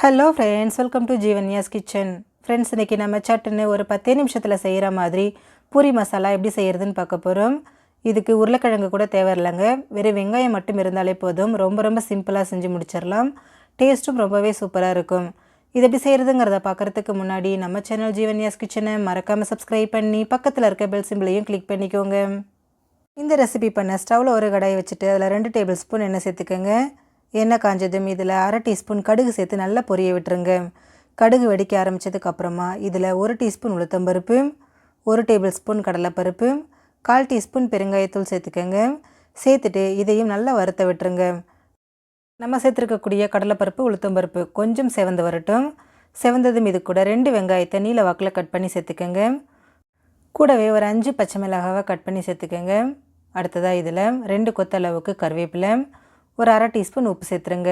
Hello friends, welcome to Jeevanya's kitchen. Friends, இன்றைக்கி நம்ம சட்டுன்னு ஒரு 10 நிமிஷத்தில் செய்கிற மாதிரி பூரி மசாலா எப்படி செய்கிறதுன்னு பார்க்க போகிறோம். இதுக்கு உருளைக்கிழங்கு கூட தேவையில்லைங்க, வெறும் வெங்காயம் மட்டும் இருந்தாலே போதும். ரொம்ப ரொம்ப சிம்பிளாக செஞ்சு முடிச்சிடலாம். டேஸ்ட்டும் ரொம்பவே சூப்பராக இருக்கும். இது எப்படி செய்கிறதுங்கிறத பார்க்குறதுக்கு முன்னாடி நம்ம சேனல் ஜீவன்யாஸ் கிச்சனை மறக்காமல் சப்ஸ்கிரைப் பண்ணி பக்கத்தில் இருக்க பெல் சிம்பிளையும் கிளிக் பண்ணிக்கோங்க. இந்த ரெசிபி பண்ண ஸ்டவ்வில் ஒரு கடாயை வச்சுட்டு அதில் 2 டேபிள் ஸ்பூன் எண்ணெய் சேர்த்துக்கோங்க. எண்ணெய் காஞ்சதும் இதில் 1/2 டீஸ்பூன் கடுகு சேர்த்து நல்லா பொரிய விட்டுருங்க. கடுகு வெடிக்க ஆரம்பித்ததுக்கப்புறமா இதில் 1 டீஸ்பூன் உளுத்தம்பருப்பு, 1 டேபிள் ஸ்பூன் கடலைப்பருப்பு, 1/4 டீஸ்பூன் பெருங்காயத்தூள் சேர்த்துக்கோங்க. சேர்த்துட்டு இதையும் நல்லா வறுத்த விட்டுருங்க. நம்ம சேர்த்துருக்கக்கூடிய கடலைப்பருப்பு உளுத்தம்பருப்பு கொஞ்சம் செவந்து வரட்டும். செவந்ததும் இது கூட 2 வெங்காயத்தை நீல வாக்கில் கட் பண்ணி சேர்த்துக்கோங்க. கூடவே ஒரு 5 பச்சை மிளகாவை கட் பண்ணி சேர்த்துக்கோங்க. அடுத்ததாக இதில் 2 கொத்தளவுக்கு கருவேப்பிலை, ஒரு 1/2 டீஸ்பூன் உப்பு சேர்த்துருங்க.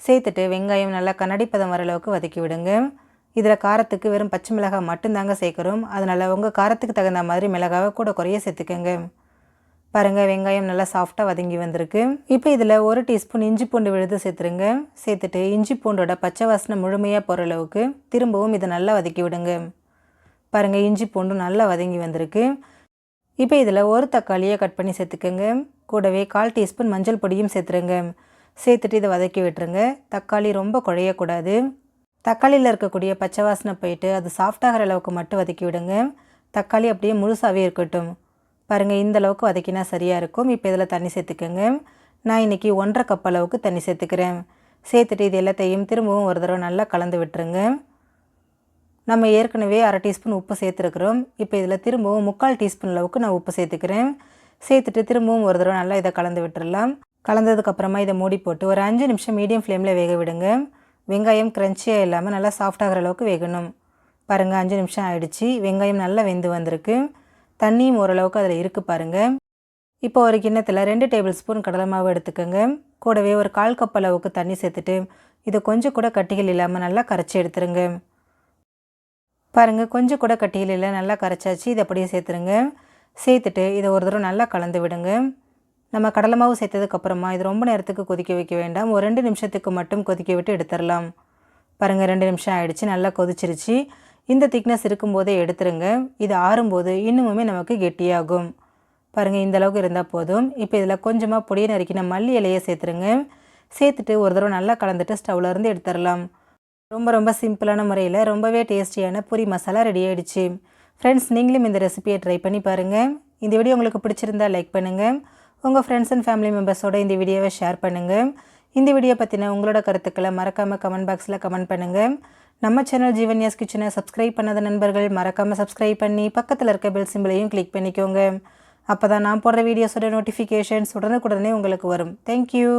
சேர்த்துட்டு வெங்காயம் நல்லா கண்ணாடி பதம் வர அளவுக்கு வதக்கி விடுங்க. இதில் காரத்துக்கு வெறும் பச்சை மிளகாய் மட்டும்தாங்க சேர்க்குறோம். அதனால் உங்கள் காரத்துக்கு தகுந்த மாதிரி மிளகாவை கூட குறைய சேர்த்துக்கோங்க. பாருங்கள், வெங்காயம் நல்லா சாஃப்டாக வதங்கி வந்திருக்கு. இப்போ இதில் 1 டீஸ்பூன் இஞ்சி பூண்டு விழுது சேர்த்துருங்க. சேர்த்துட்டு இஞ்சி பூண்டோட பச்சை வாசனை முழுமையாக போகிற அளவுக்கு திரும்பவும் இதை நல்லா வதக்கி விடுங்க. பாருங்கள், இஞ்சி பூண்டும் நல்லா வதங்கி வந்திருக்கு. இப்போ இதில் ஒரு தக்காளியை கட் பண்ணி சேர்த்துக்கோங்க. கூடவே 1/4 டீஸ்பூன் மஞ்சள் பொடியும் சேர்த்துருங்க. சேர்த்துட்டு இதை வதக்கி விட்டுருங்க. தக்காளி ரொம்ப குழையக்கூடாது. தக்காளியில் இருக்கக்கூடிய பச்சை வாசனை போயிட்டு அது சாஃப்டாகிற அளவுக்கு மட்டும் வதக்கி விடுங்க. தக்காளி அப்படியே முழுசாகவே இருக்கட்டும். பாருங்கள், இந்த அளவுக்கு வதக்கினா சரியாக இருக்கும். இப்போ இதில் தண்ணி சேர்த்துக்கோங்க. நான் இன்றைக்கி 1/2 கப் அளவுக்கு தண்ணி சேர்த்துக்கிறேன். சேர்த்துட்டு இது எல்லாத்தையும் திரும்பவும் ஒரு தடவை நல்லா கலந்து விட்டுருங்க. நம்ம ஏற்கனவே 1/2 டீஸ்பூன் உப்பு சேர்த்துருக்குறோம். இப்போ இதில் திரும்பவும் 3/4 டீஸ்பூன் அளவுக்கு நான் உப்பு சேர்த்துக்கிறேன். சேர்த்துட்டு திரும்பவும் ஒரு தடவை நல்லா இதை கலந்து விட்டுடலாம். கலந்ததுக்கப்புறமா இதை மூடி போட்டு ஒரு 5 நிமிஷம் மீடியம் ஃப்ளேமில் வேக விடுங்க. வெங்காயம் க்ரன்ச்சியாக இல்லாமல் நல்லா சாஃப்டாகிற அளவுக்கு வேகணும். பாருங்கள், 5 நிமிஷம் ஆகிடுச்சு. வெங்காயம் நல்லா வெந்து வந்திருக்கு. தண்ணியும் ஓரளவுக்கு அதில் இருக்குது பாருங்கள். இப்போ ஒரு கிண்ணத்தில் 2 டேபிள் ஸ்பூன் கடலை மாவு எடுத்துக்கோங்க. கூடவே ஒரு 1/4 கப் அளவுக்கு தண்ணி சேர்த்துட்டு இதை கொஞ்சம் கூட கட்டிகள் இல்லாமல் நல்லா கரைச்சி எடுத்துருங்க. பாருங்கள், கொஞ்சம் கூட கட்டிகள் இல்லை, நல்லா கரைச்சாச்சு. இதை அப்படியே சேர்த்துருங்க. சேர்த்துட்டு இதை ஒரு தடவை நல்லா கலந்து விடுங்க. நம்ம கடலை மாவு சேர்த்ததுக்கப்புறமா இது ரொம்ப நேரத்துக்கு கொதிக்க வைக்க வேண்டாம். ஒரு 2 நிமிஷத்துக்கு மட்டும் கொதிக்க விட்டு எடுத்துடலாம். பாருங்கள், 2 நிமிஷம் ஆகிடுச்சு. நல்லா கொதிச்சிருச்சு. இந்த திக்னஸ் இருக்கும்போதே எடுத்துருங்க. இது ஆறும்போது இன்னுமுமே நமக்கு கெட்டியாகும். பாருங்கள், இந்த அளவுக்கு இருந்தால் போதும். இப்போ இதில் கொஞ்சமாக பொடியை நறுக்கின மல்லி இலையை சேர்த்துருங்க. சேர்த்துட்டு ஒரு தடவை நல்லா கலந்துட்டு ஸ்டவ்வில் இருந்து எடுத்துடலாம். ரொம்ப ரொம்ப சிம்பிளான முறையில் ரொம்பவே டேஸ்டியான பூரி மசாலா ரெடி ஆகிடுச்சு. ஃப்ரெண்ட்ஸ், நீங்களும் இந்த ரெசிபியை ட்ரை பண்ணி பாருங்கள். இந்த வீடியோ உங்களுக்கு பிடிச்சிருந்தால் லைக் பண்ணுங்கள். உங்கள் ஃப்ரெண்ட்ஸ் அண்ட் ஃபேமிலி மெம்பர்ஸோடு இந்த வீடியோவை ஷேர் பண்ணுங்கள். இந்த வீடியோ பற்றின உங்களோட கருத்துக்களை மறக்காமல் கமெண்ட் பாக்ஸில் கமெண்ட் பண்ணுங்கள். நம்ம சேனல் ஜீவன்யாஸ் கிச்சனை சப்ஸ்கிரைப் பண்ணாத நண்பர்கள் மறக்காமல் சப்ஸ்கிரைப் பண்ணி பக்கத்தில் இருக்க பெல் சிம்பிளையும் கிளிக் பண்ணிக்கோங்க. அப்போ தான் நான் போடுற வீடியோஸோட நோட்டிஃபிகேஷன்ஸ் உடனுக்குடனே உங்களுக்கு வரும். தேங்க்யூ.